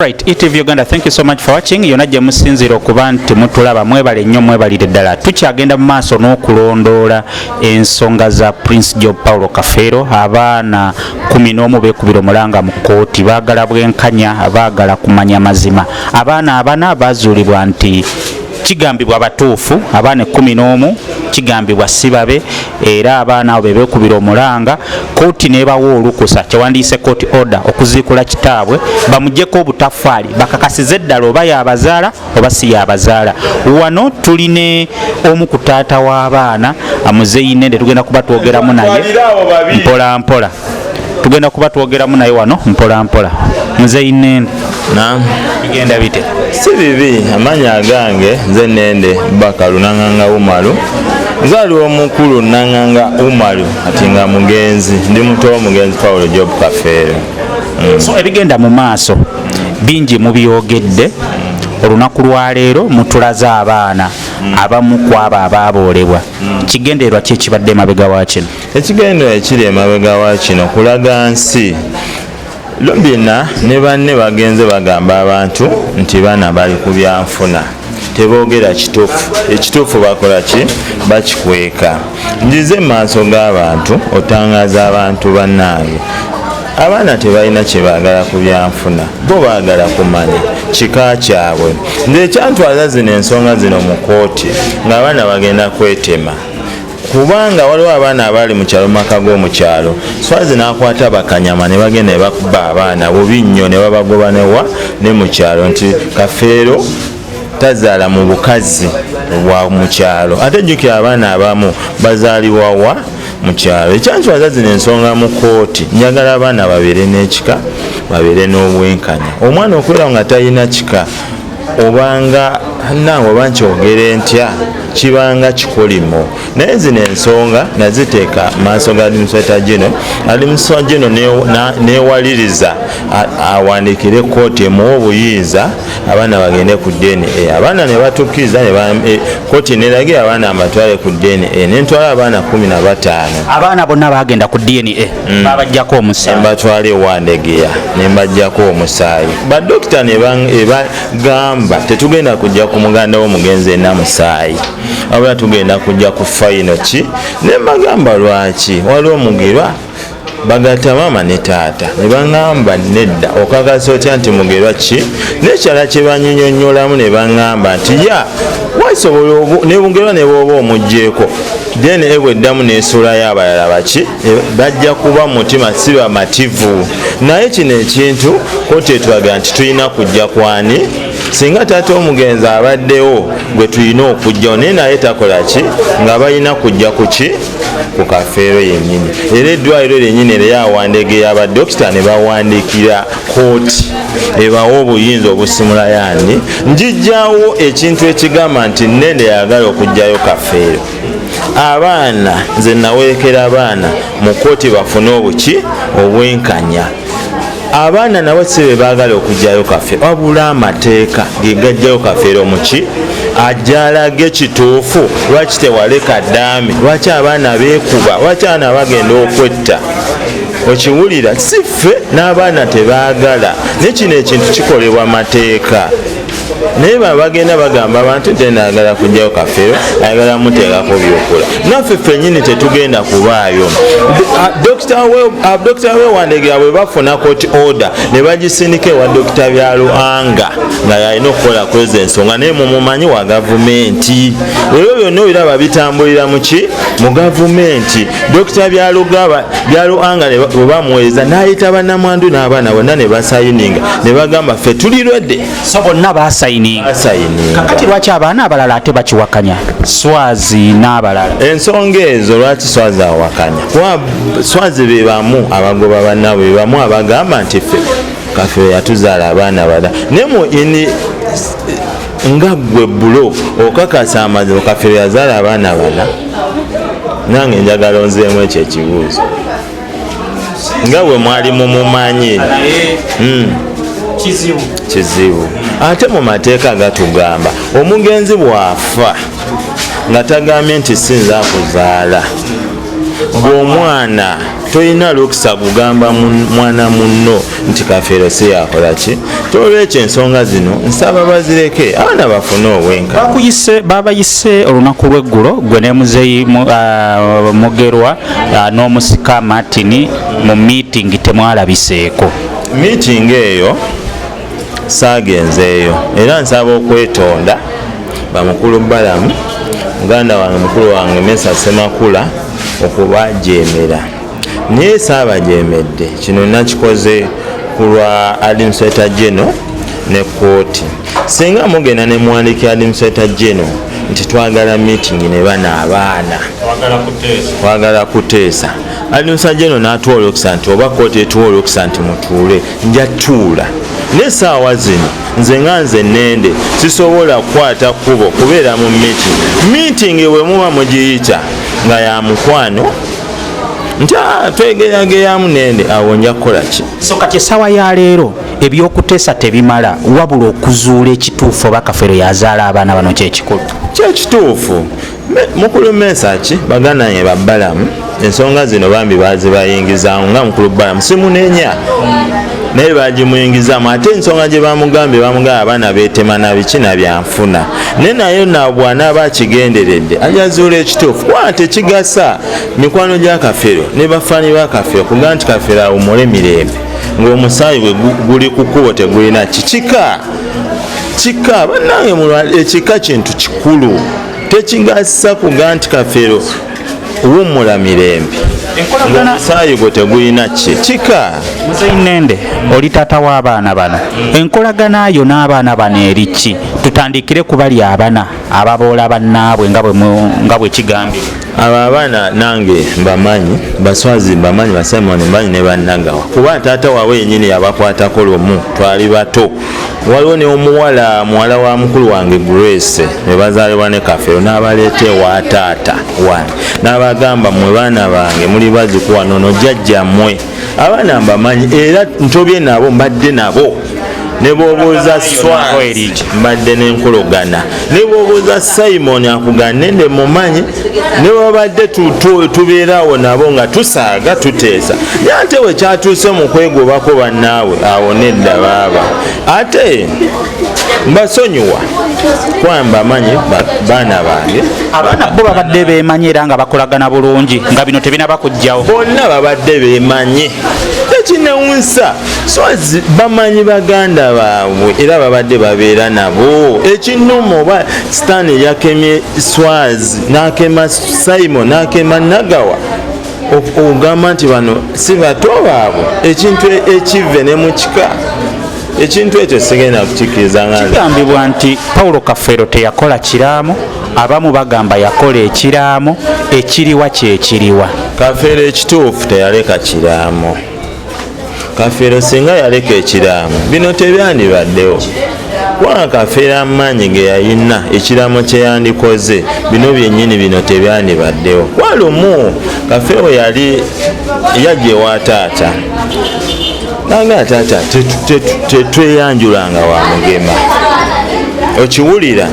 Right, ETV Uganda, thank you so much for watching. Yona gye musinzira okuba nti mutulaba mwebale nnyo mwebalire ddala. Tukyagenda mu maaso n'okulondoola ensonga za Prince Job Paulo Kafeero. Abaana 11 beekubira omulanga mu kkooti baagala bwenkanya abaagala kumanya mazima. Abaana abana baazuulibwa nti kigambibwa batuufu, abaana 11 kigambibwa sibabe era abaana abo beekubira omulanga. Kkooti n'ebawa olukusa kyewandiise court order okuziikula kitaabwe bamugyeko obutafaali bakakasize ddala oba yabazaala oba si yabazaala. Wano tuline omu ku taata w'abaana Muzesonyiwe tugenda kuba twogeramu naye mpola mpola. Tugenda kuba twogeramu naye wano mpola mpola. Muzesonyiwe na bigenda bite? si bibi, amanya agange nze Nende Bakalu nanganga Umaru nzali omukulu nanganga Umaru ati nga mugenzi ndi muto omugenzi Paulo Job Kafeero. So ebigenda mu maaso bingi mubyogedde. Olunaku lwa leero mutulaza abaana abamu ku abo Ababolebwa. Kigendererwa ki ekibadde emabega wa kino? Ekigendererwa ekiri emabega wa kino kulaga nsi Lombina ne banne bagenze bagamba abantu nti bana bali ku byanfuna teboogera kituufu. Ekituufu bakola ki? Bakikweka. Njize maaso g'abantu otangaaza abantu bannange abaana tebalina kye baagala ku byanfuna, bo baagala kumanya kika kyabwe. Nze ekyantwaza zino ensonga zino mu kkooti ng'abaana bagenda kwetema kubanga waliwo abaana abali mu kyalo maka g'omukyalo swazi n'akwata bakanyama ne bagenda ne bakuba abaana bubi nnyo ne babagoba ne mu kyalo nti Kafeero tazaala mu bukazi bwa mu kyalo ate jjukira abaana abamu bazaalibwa wa mu kyalo. Ekyanswaza zino ensonga mu kkooti njagala abaana babeere n'ekika babeere n'obwenkanya. Omwana okubeera nga talina kika obanga nange oba nkyogere ntya kibanga kikolimo. Naye zino ensonga naziteeka maaso ga administrator general. Administrator general neewaliriza awandiikire kkooti emuwa obuyinza abaana bagende ku DNA. Abaana ne batukkiriza kkooti neragira abaana abatwale ku DNA nentwala abaana 15. Abaana bonna bagenda ku DNA babajjako omusaayi mbatwala ewandegeya ne mbajjako omusaayi. Badokita ne bagamba tetugenda kujja ku muganda w'omugenzi enamusaayi wabula tugenda kujja ku fayino ki ne mbagamba lwaki waliwo omugirwa bagata mama ne taata ne baŋŋamba nedda okakasa otya nti mugerwa ki nekyala kye banyinyonnyolamu ne baŋŋamba nti ya wasobola ne bugerwa ne bwoba omugjeeko then ebweddamu n'esulayo abalala baki bajja kuba mutima si bamativu. Naye kino ekintu kkooti etulaga nti tulina kujja kwani singa taata omugenzi abaddewo gwe tulina okujjawo naye naye takola ki nga balina kujja ku ki ku Kafeero yennyini. Era eddwaliro lyennyini eryawandegeya abadokita ne bawandiikira kkooti ebawa obuyinza obusimula yani njijjawo ekintu ekigamba nti Nende yagala okujjayo Kafeero. Abaana nze nawerekera abaana mu kkooti bafune obuki obwenkanya. Abaana nabo si be baagala okujjayo Kafeero wabula amateeka ge gajjayo Kafeero muki ajjalage ekituufu. Lwaki tewaleka ddaami? Lwaki abaana beekuba? Lwaki abaana bagenda okwetta? Okiwulira si ffe n'abaana tebaagala. Ne kino ekintu kikolebwa mateeka. Naye bagenda bagamba abantu tenaagala kujjayo Kafeero ayagala muteekako byokola. Naffe ffennyini tetugenda kubaayo. Dokita Wewandegera bwe bafuna court order ne bagisindika ewa Dokita Byaluhanga nga yalina okukola kweza ensonga naye mumumanyi wa gavumenti. Ebyo byonna obiraba bitambulira muki mu gavumenti. Dokita Byaluhanga bwe bamuweereza n'ayita bannamwandu n'abaana bonna ne basayininga ne bagamba ffe tuli lwedde. So bonna basayininga. Kakati lwaki abaana abalala ate bakiwakanya? Swazi n'abalala. Ensonga ezo lwaki Swazi awakanya? Swazi be bamu abagoba bannabo be bamu abagamba nti ffe Kafeero yatuzaala abaana bala. Nemo ini nga gwe bulo okakasa amazima Kafeero yazaala abaana bala. Nange njagala onzeemu ekyo ekibuuzo nga bwe mwali mumumanyi. Kizibu. Ate mu mateeka gatugamba omugenzi bw'afa nga tagambye nti sinza kuzaala ng'omwana tolina lukisa kugamba mwana munno nti Kafeero si yakola ki. Olwekyo ensonga zino nsaba bazireke abaana bafune obwenkanya. Babayise olunaku lw'eggulo gwe ne Muzeeyi Mugerwa n'omusika Martin mu meeting temwalabiseeko. Meeting eyo saagenzeeyo era nsaba okwetonda bamukulu Balaam muganda wange mukulu wange Mesach Semakula okubajeemera naye saabajeemedde. Kino nakikoze ku lwa Administrator General ne kooti. Singa mugenda ne muwandiikira Administrator General nti twagala meeting ne bana abaana twagala kuteesa, Administrator General n'atuwa olukisa nti oba kooti etuwa olukisa nti mutuule, nja tuula. N'essaawa zino nze nnende sisobola kukwata kkubo kubeera mu meeting bwe muba mugiyita nga ya mukwano nti twegeyageyamu nende awo nja kukola ki. So kati essaawa ya leero ebyokuteesa tebimala wabula okuzuula ekituufu oba Kafeero yazaala abaana bano kyekikulu. Kyekituufu mukulu Mesach bagananye ba Balaam ensonga zino bambi bazibayingizaamu nga mukulu Balaam simunenya naye bagimuyingizaamu ate ensonga gye bamugamba abaana beetema na biki na byanfuna naye naye bw'anaaba akigenderedde ajazuula ekituufu kuba tekigasa mikwano gya Kafeero ne bafaani ba Kafeero kuga nti Kafeero awumule mirembe ng'omusaayi bwe guli ku kkubo tegulina kika bannange ekika kintu kikulu tekigasa kuga nti Kafeero wummula mirembe omusaayi gwe tegulina kika. Muzeeyi Nende oli taata w'abaana bano, enkolagana yo n'abaana bano eri ki? Tutandikire ku bali abana ababoola bannaabwe nga bwe kigambye. Abo abaana nange mbamanyi, Baswazi mbamanyi, Basimoni mbamanyi ne Bannagawa kuba taata waabwe yennyini yabakwatako lumu twali bato. Waliwo ne muwala wa mukulu wange Grace ne bazaalibwa ne Kafeero n'abaleeta ewa taata wange n'abagamba mmwe baana bange muli baziku wano no jjajjammwe. Abaana mbamanyi era ntobye nabo mbadde nabo. Ne bw'obuuza Swazi mbadde n'enkologana, ne bw'obuuza Simon akugane nde mumanyi, ne babadde tubeerawo nabo nga tusaaga tuteesa. Ate bwe kyatuuse mu kwegobako bannaabwe awo nedda baaba. Ate mbasonyiwa kuba mbamanyi baana bange. Abaana bo babadde beemanyi era nga bakolagana bulungi nga bino tebinaba kujjawo. Bonna babadde beemanyi. Ekinewunsa Swazi bamanyi baganda baabwe era babadde babeera nabo. Ekinnuma oba Stan yakemye Swazi n'akema Simon n'akema Nagawa ogamba nti bano si bato baabwe. Ekintu ekive ne mu kika ekintu ekyo sigenda kukikkiriza nga kigambibwa nti Paulo Kafeero teyakola kiraamo, abamu bagamba yakola ekiraamo, ekiriwa kyekiriwa. Kafeero ekituufu teyaleka kiraamo. Kafeero singa yaleka ekiraamo bino tebyandibaddewo. Kubanga Kafeero amaanyi ge yalina ekiraamo kye yandikoze bino byennyini bino tebyandibaddewo. Walumu Kafeero yali yajja ewa taata nanga taata tetweyanjulanga wa mugema. Okiwulira?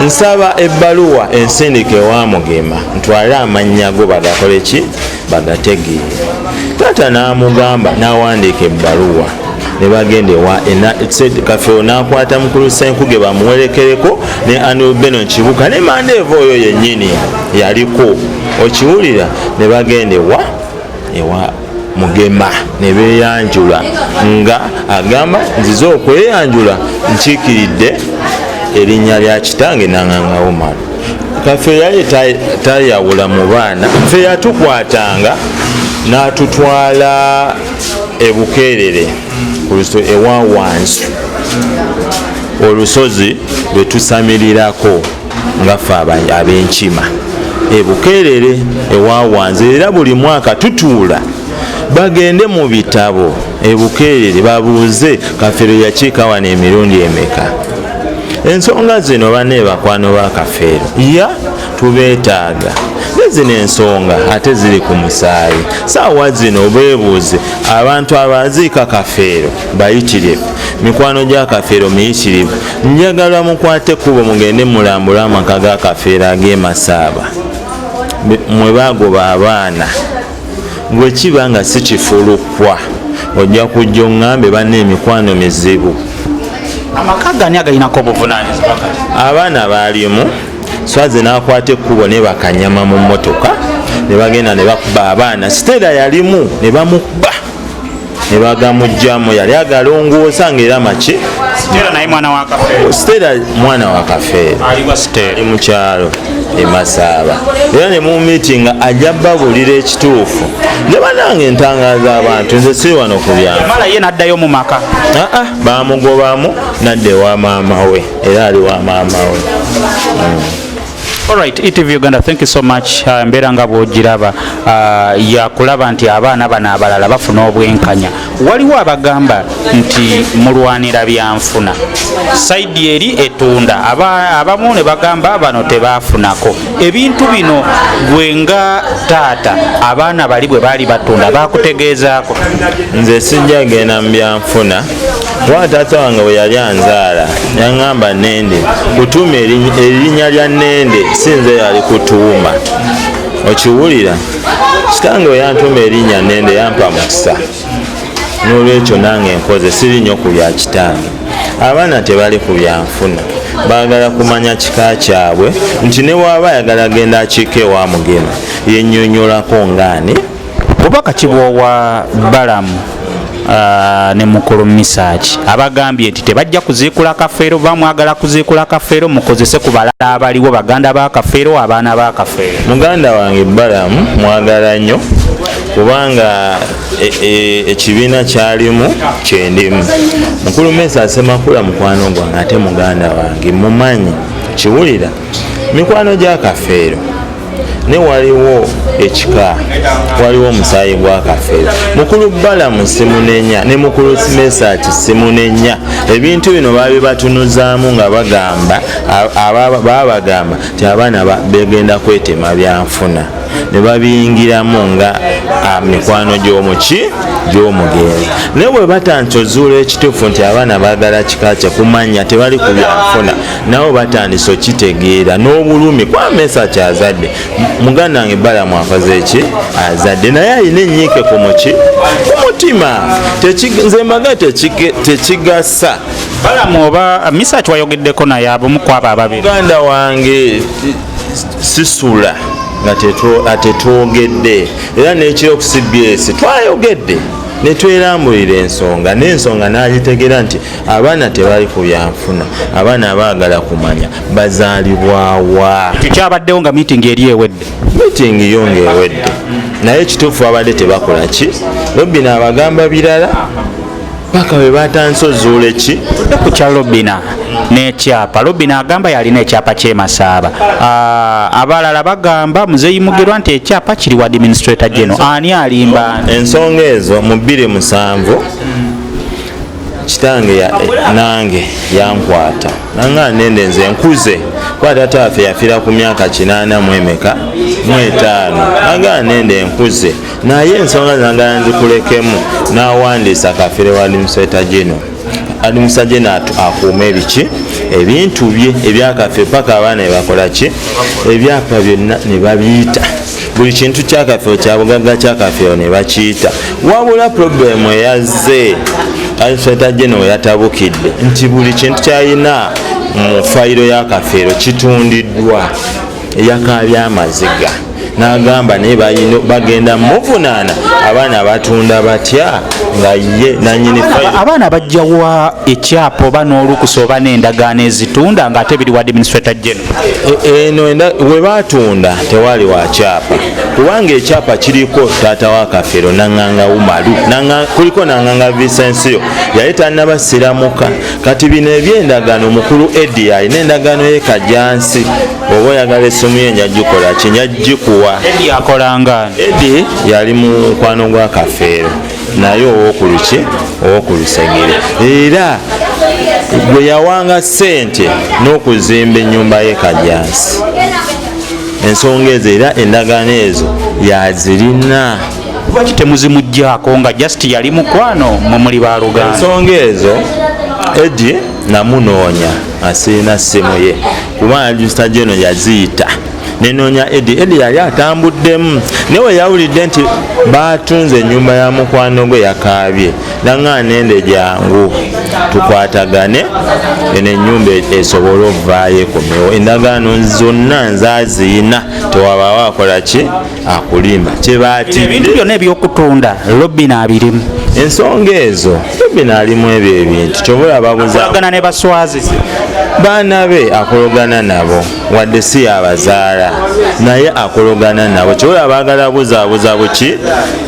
Nsaba ebbaluwa ensindike wa mugema ntwale amannya go bagakole ki bagategeere. Taata n'amugamba n'awandiika ebbaluwa ne bagenda ewa Kafeero n'akwata mukulu Senkuge bamuwerekereko ne Anubeno Kibuka ne Mandeeva oyo yennyini yaliko. Okiwulira? Ne bagenda ewa mugema ne beeyanjula nga agamba nzize okweyanjula nkiikiridde erinnya lya kitange Nanganga Omar. Kafeero yali tayawula mu baana, ffe yatukwatanga n'atutwala ebukeerere ewa wansi olusozi lwe tusamirirako nga ffe ab'enkima ebukeerere ewa wansi. Era buli mwaka tutuula bagende mu bitabo ebukeerere babuuze Kafeero yakiika wano emirundi emeka. Ensonga zino bane bakwano ba Kafeero tubeetaaga. Zino ensonga ate ziri ku musaayi. Saawa zino beebuuze abantu abaziika Kafeero bayitirivu, mikwano gya Kafeero miyitirivu. Njagala mukwate ekkubo mugende mulambule amaka ga Kafeero ag'e Masaaba. mwe bagoba abaana gwe kiba nga si kifulukwa ojja kujja oŋŋambe banna emikwano mizibu. Amaka gani agalinako obuvunaanyizibwa? Abaana baalimu Swazi n'akwata ekkubo ne bakanyama mu mmotoka ne bagenda ne bakuba abaana. Siteera yalimu ne bamukuba ne bagamugjamu, yali agalongoosa ng'era maki. Siteera naye mwana wa Kafeero. Siteera mwana wa Kafeero ali mu kyalo e Masaba, era ne mu miitinga ajja babulira ekituufu ne banange entangaaza abantu nze siri wano ku byange. Mala ye n'addayo mu maka. Bamugobamu n'adda ewa maama we, era ali wa maama we. Alright, ETV Uganda, thank you so much. Mbeera nga bw'ogiraba yakulaba nti abaana bano abalala bafuna obwenkanya. Waliwo abagamba nti mulwanira byanfuna, saidi eri etunda, abamu ne bagamba bano tebaafunako. Ebintu bino gwe nga taata abaana bali bwe baali batunda bakutegeezaako? Nze sijja genda mu byanfuna. Wa taata wange bwe yali anzaala yaŋŋamba Nende, kutuuma erinnya lya Nende sinze yali kutuuma. Okiwulira? Kitange bwe yantuuma erinnya Nende yampa mukisa, n'olwekyo nange nkoze, siri nnyo ku bya kitange. Abaana tebali ku byanfuna, baagala kumanya kika kyabwe, nti ne waaba ayagala genda akiika ewa mugema yennyonnyolako ngaani. Bubaka kibwowa Balaam ne mukulu Mesach abagambye nti tebajja kuziikula Kafeero, bamwagala kuziikula Kafeero, mukozese ku balala abaliwo, baganda ba Kafeero, abaana ba Kafeero. Muganda wange Balaam mwagala nnyo kubanga ekibiina kyalimu kyendimu. Mukulu Mesach Semakula mukwano gwange ate muganda wange mumanyi, kiwulira mikwano gya Kafeero ne waliwo ekika, waliwo omusaayi gwa Kafeero. Mukulu Balaam simunenya ne mukulu Mesach simunenya. Ebintu bino baali batunuzaamu nga bagamba babagamba nti abaana begenda kwetema byanfuna, ne babiyingiramu nga mikwano gy'omugenzi. Naye bwe batantozuula ekituufu nti abaana baagala kika kye kumanya tebali ku byanfuna, nabo batandise okitegeera n'obulumi. Kwa Mesach azadde, muganda wange Balaam akoze eki? Azadde, naye alina ennyiike ku mutima. Nze mbaga tekigasa. Balaam oba Mesach wayogeddeko naye abamu ku abo ababiri? Muganda wange sisula nga tetwogedde, era n'ekiro ku CBS twayogedde ne twerambulira ensonga, n'ensonga n'agitegeera nti abaana tebali ku byanfuna, abaana baagala kumanya bazaalibwawa. Kyabaddewo nga meeting eri ewedde? Meeting yo ng'ewedde, naye ekituufu abadde tebakola ki? Robina abagamba birala paka bwe batanse ozuula eki ku kya Robina n'ekyapa. Robina agamba yalina ekyapa ky'e Masaba, abalala bagamba Muzesonyiwe nti ekyapa kiri wa Administrator General. Ani alimba? Ensonga ezo mu 2007 kitange nange yankwata nanga Nende nze nkuze, kwa taata waffe yafiira ku myaka 80 mu emeka mu 5 aga Nende nkuze, naye ensonga zangala nzikulekemu n'awandiisa Kafeero wa Administrator General. Administrator General akuuma ebiki ebintu bye ebya Kafeero paka abaana ne bakola ki, ebyapa byonna ne babiyita, buli kintu kya Kafeero kya bugagga kya Kafeero ne bakiyita. Wabula problemu eyazze Administrator General yatabukidde nti buli kintu kyalina mu fayiro ya Kafeero kitundiddwa, eyakaabya amaziga. N'agamba naye bagenda muvunaana abaana batunda batya nga ye nanyini fayiro. Abaana bajjawa ekyapa oba n'olukusa oba n'endagaano ezitunda ng'ate biri wa Administrator General? Eno we batunda tewali wa kyapa, kubanga ekyapa kiriko taata wa Kafeero Nanganga Umalu, kuliko Nanganga Vicencio yali tannabasiramuka. Kati bino ebyendagaano mukulu Eddie alina endagaano ye Kajansi, oba oyagala essimu ye njagikola ki njagikuwa. Eddie akolanga? Eddie yali mu mukwano gwa Kafeero naye ow'okulusegere, era gwe yawanga ssente n'okuzimba ennyumba ye Kajansi. Ensonga ezo era endagaano ezo yazirina. Lwaki temuzimuggyako nga just yali mukwano mwe muli ba Luganda? Ensonga ezo namunoonya asiina ssimu ye, kuba Administrator General yaziyita nenoonya Edi yali atambuddemu naye we yawulidde nti batunze ennyumba ya mukwano gwe yakaabye nanga nende jangu tukwatagane eno ennyumba esobole ovaayo ekomewo endagaano zonna nzaziina tewabaawo akola ki akulimba kyebaatidde ebintu byonna ebyokutunda Robin abirimu ensonga ezo Robin alimu ebyo ebintu kyobola babuzagana ne baswazi baana be akologana nabo wadde si abazaala naye akologana nabo kyobola baagala buzaabuza buki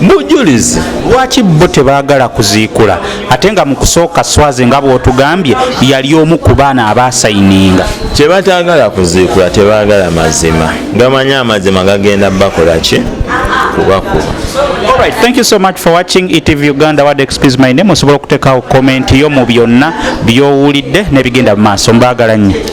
bujulizi lwaki bo tebaagala kuziikula ate nga mu kusooka swazi nga bw'otugambye yali omu ku baana abaasayininga kyebataagala kuziikula tebaagala mazima gamanyi amazima gagenda bakola ki kubakuba. Alright, thank you so much for watching ETV Uganda. What excuse my name osobola okuteekawo comment yo mu byonna by'owulidde ne bigenda mu maaso. Mbaagala nnyo.